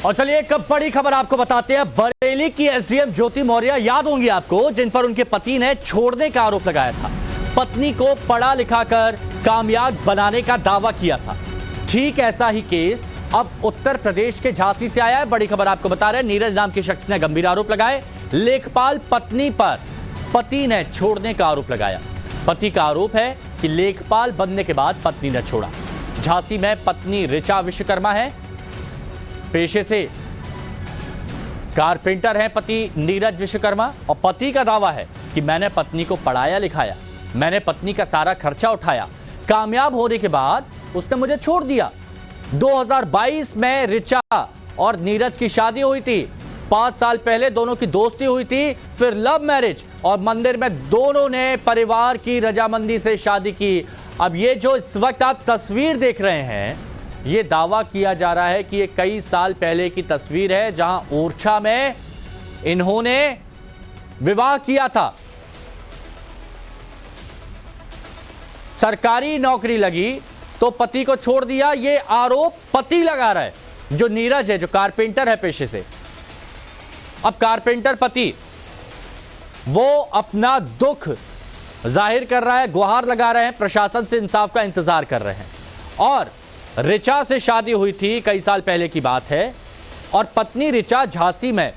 और चलिए एक बड़ी खबर आपको बताते हैं। बरेली की एसडीएम ज्योति मौर्य याद होंगी आपको, जिन पर उनके पति ने छोड़ने का आरोप लगाया था। पत्नी को पढ़ा लिखा कर कामयाब बनाने का दावा किया था। ठीक ऐसा ही केस अब उत्तर प्रदेश के झांसी से आया है। बड़ी खबर आपको बता रहे हैं, नीरज नाम के शख्स ने गंभीर आरोप लगाए। लेखपाल पत्नी पर पति ने छोड़ने का आरोप लगाया। पति का आरोप है कि लेखपाल बनने के बाद पत्नी ने छोड़ा। झांसी में पत्नी ऋचा विश्वकर्मा है, पेशे से कारपेंटर हैं पति नीरज विश्वकर्मा, और पति का दावा है कि मैंने पत्नी को पढ़ाया लिखाया, मैंने पत्नी का सारा खर्चा उठाया, कामयाब होने के बाद उसने मुझे छोड़ दिया। 2022 में ऋचा और नीरज की शादी हुई थी। 5 साल पहले दोनों की दोस्ती हुई थी, फिर लव मैरिज और मंदिर में दोनों ने परिवार की रजामंदी से शादी की। अब ये जो इस वक्त आप तस्वीर देख रहे हैं, ये दावा किया जा रहा है कि ये कई साल पहले की तस्वीर है, जहां ओरछा में इन्होंने विवाह किया था। सरकारी नौकरी लगी तो पति को छोड़ दिया, ये आरोप पति लगा रहा है, जो नीरज है, जो कारपेंटर है पेशे से। अब कारपेंटर पति वो अपना दुख जाहिर कर रहा है, गुहार लगा रहे हैं, प्रशासन से इंसाफ का इंतजार कर रहे हैं। और ऋचा से शादी हुई थी, कई साल पहले की बात है, और पत्नी ऋचा झांसी में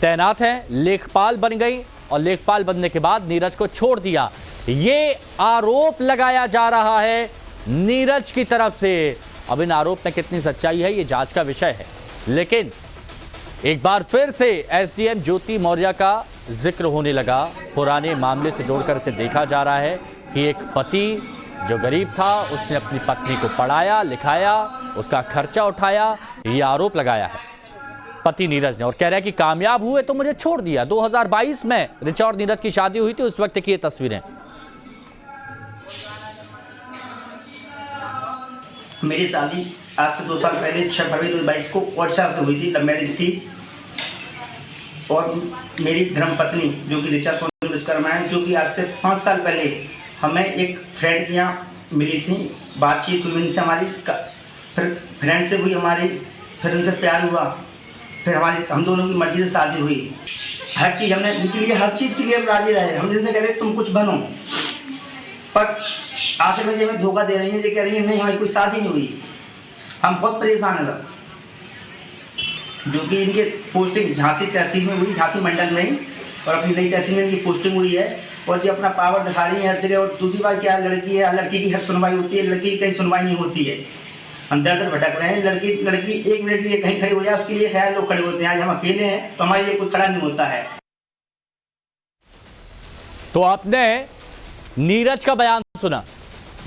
तैनात है, लेखपाल बन गई और लेखपाल बनने के बाद नीरज को छोड़ दिया। ये आरोप लगाया जा रहा है नीरज की तरफ से। अब इन आरोप में कितनी सच्चाई है, ये जांच का विषय है। लेकिन एक बार फिर से एसडीएम ज्योति मौर्य का जिक्र होने लगा। पुराने मामले से जोड़कर इसे देखा जा रहा है कि एक पति जो गरीब था, उसने अपनी पत्नी को पढ़ाया लिखाया, उसका खर्चा उठाया, ये आरोप लगाया है पति नीरज ने, और कह रहा है कि कामयाब हुए तो मुझे छोड़ दिया। 2022 में ऋचा और नीरज की शादी हुई थी, उस वक्त की ये तस्वीरें। मेरी शादी आज से 2 साल पहले 6 फरवरी 2022 को ओरछा से हुई थी, लव मैरिज थी। और मेरी धर्मपत्नी जो कि ऋचा विश्वकर्मा है, जो कि आज से 5 साल पहले हमें एक फ्रेंड के यहाँ मिली थी, बातचीत हुई उनसे हमारी, फिर फ्रेंड से हुई हमारी, फिर उनसे प्यार हुआ, फिर हम दोनों की मर्जी से शादी हुई। हर चीज़ हमने उनके लिए, हर चीज़ के लिए हम राजी रहे। हम जिनसे कह रहे तुम कुछ बनो, पर आखिर में हमें धोखा दे रही है, ये कह रही है नहीं हमारी कोई शादी नहीं हुई। हम बहुत परेशान हैं सब, जो कि इनके पोस्टिंग झांसी तहसील में हुई, झांसी मंडल में ही, और अपनी नई तहसील में इनकी पोस्टिंग हुई है। और जो अपना पावर दिखा रही है हर जगह। और दूसरी बात क्या है, लड़की है, लड़की की हर सुनवाई होती है, लड़की की कहीं सुनवाई नहीं होती है। हम दर दर भटक रहे हैं। लड़की 1 मिनट के लिए कहीं खड़ी हो जाए, उसके लिए ख्याल लोग खड़े होते हैं। आज हम अकेले हैं तो हमारे लिए कोई खड़ा नहीं होता है। तो आपने नीरज का बयान सुना,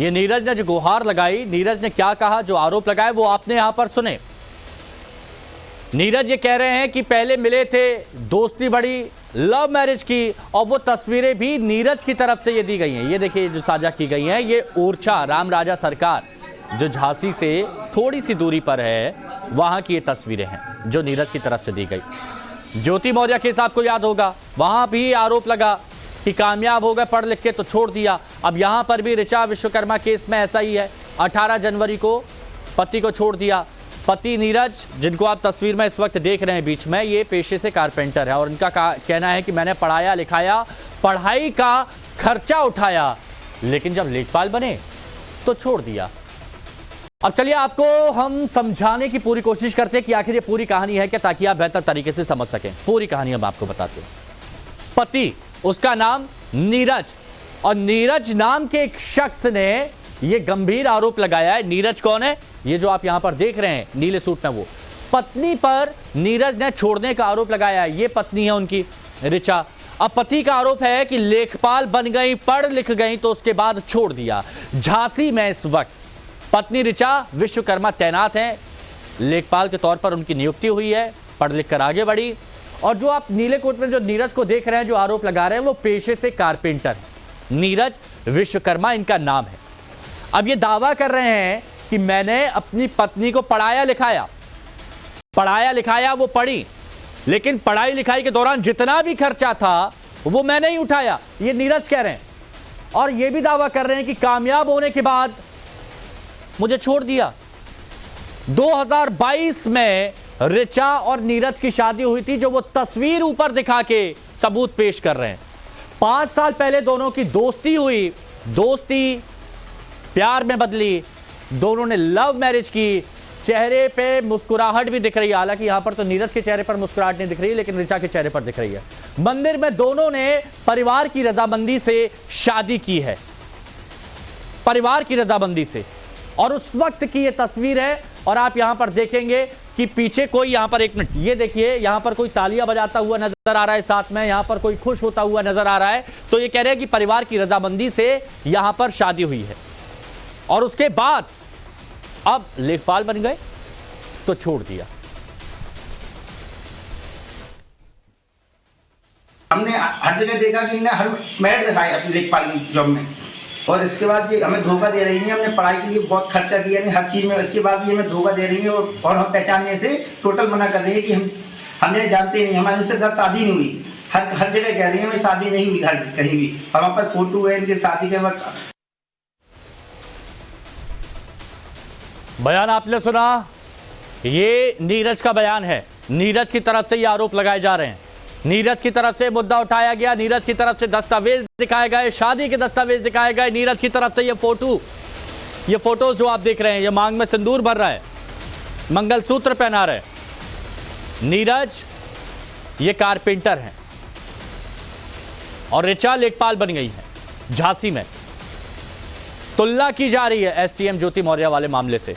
ये नीरज ने जो गुहार लगाई, नीरज ने क्या कहा, जो आरोप लगाए वो आपने यहां पर सुने। नीरज ये कह रहे हैं कि पहले मिले थे, दोस्ती बढ़ी, लव मैरिज की, और वो तस्वीरें भी नीरज की तरफ से ये दी गई हैं। ये देखिए जो साझा की गई हैं, ये ओरछा राम राजा सरकार जो झांसी से थोड़ी सी दूरी पर है, वहां की ये तस्वीरें हैं जो नीरज की तरफ से दी गई। ज्योति मौर्य केस आपको याद होगा, वहां भी आरोप लगा कि कामयाब हो गए पढ़ लिख के तो छोड़ दिया। अब यहां पर भी ऋचा विश्वकर्मा केस में ऐसा ही है। 18 जनवरी को पति को छोड़ दिया। पति नीरज, जिनको आप तस्वीर में इस वक्त देख रहे हैं बीच में, ये पेशे से कारपेंटर है और इनका कहना है कि मैंने पढ़ाया लिखाया, पढ़ाई का खर्चा उठाया, लेकिन जब लेखपाल बने तो छोड़ दिया। अब चलिए आपको हम समझाने की पूरी कोशिश करते हैं कि आखिर ये पूरी कहानी है क्या, ताकि आप बेहतर तरीके से समझ सकें। पूरी कहानी हम आपको बताते हैं। पति, उसका नाम नीरज, और नीरज नाम के एक शख्स ने ये गंभीर आरोप लगाया है। नीरज कौन है? ये जो आप यहां पर देख रहे हैं नीले सूट में, वो पत्नी पर नीरज ने छोड़ने का आरोप लगाया है। ये पत्नी है उनकी ऋचा। अब पति का आरोप है कि लेखपाल बन गई, पढ़ लिख गई तो उसके बाद छोड़ दिया। झांसी में इस वक्त पत्नी ऋचा विश्वकर्मा तैनात है, लेखपाल के तौर पर उनकी नियुक्ति हुई है, पढ़ लिख कर आगे बढ़ी। और जो आप नीले कोट में जो नीरज को देख रहे हैं, जो आरोप लगा रहे हैं, वो पेशे से कारपेंटर है। नीरज विश्वकर्मा इनका नाम है। अब ये दावा कर रहे हैं कि मैंने अपनी पत्नी को पढ़ाया लिखाया, वो पढ़ी, लेकिन पढ़ाई लिखाई के दौरान जितना भी खर्चा था वो मैंने ही उठाया, ये नीरज कह रहे हैं। और ये भी दावा कर रहे हैं कि कामयाब होने के बाद मुझे छोड़ दिया। 2022 में ऋचा और नीरज की शादी हुई थी, जो वो तस्वीर ऊपर दिखा के सबूत पेश कर रहे हैं। 5 साल पहले दोनों की दोस्ती हुई, दोस्ती प्यार में बदली, दोनों ने लव मैरिज की। चेहरे पे मुस्कुराहट भी दिख रही है, हालांकि यहां पर तो नीरज के चेहरे पर मुस्कुराहट नहीं दिख रही, लेकिन ऋचा के चेहरे पर दिख रही है। मंदिर में दोनों ने परिवार की रजामंदी से शादी की है, परिवार की रजामंदी से। और उस वक्त की यह तस्वीर है, और आप यहां पर देखेंगे कि पीछे कोई, यहां पर एक मिनट ये देखिए, यहां पर कोई तालियां बजाता हुआ नजर आ रहा है, साथ में यहां पर कोई खुश होता हुआ नजर आ रहा है। तो ये कह रहे हैं कि परिवार की रजामंदी से यहां पर शादी हुई है, और उसके बाद अब लेखपाल बन गए तो छोड़ दिया। हमने हर जगह देखा कि इन्हें हर मेरिट दिखाया अपनी लेखपाल की जॉब में, और इसके बाद ये हमें धोखा दे रही है। हमने पढ़ाई के लिए बहुत खर्चा किया नहीं, हर चीज में, इसके बाद भी हमें धोखा दे रही है, और हम पहचानने से टोटल मना कर रही है कि हमें जानते नहीं, हमारे इनसे शादी नहीं हुई। हर जगह कह रही है हमें शादी नहीं हुई, हर कहीं भी हमारे पास फोटो है इनके शादी के वक्त। बयान आपने सुना, ये नीरज का बयान है। नीरज की तरफ से ये आरोप लगाए जा रहे हैं, नीरज की तरफ से मुद्दा उठाया गया, नीरज की तरफ से दस्तावेज दिखाए गए, शादी के दस्तावेज दिखाए गए, नीरज की तरफ से ये फोटोज जो आप देख रहे हैं, ये मांग में सिंदूर भर रहा है, मंगलसूत्र पहना रहे। नीरज ये कारपेंटर हैं और ऋचा लेखपाल बन गई है झांसी में। तुलना की जा रही है एसटीएम ज्योति मौर्य वाले मामले से।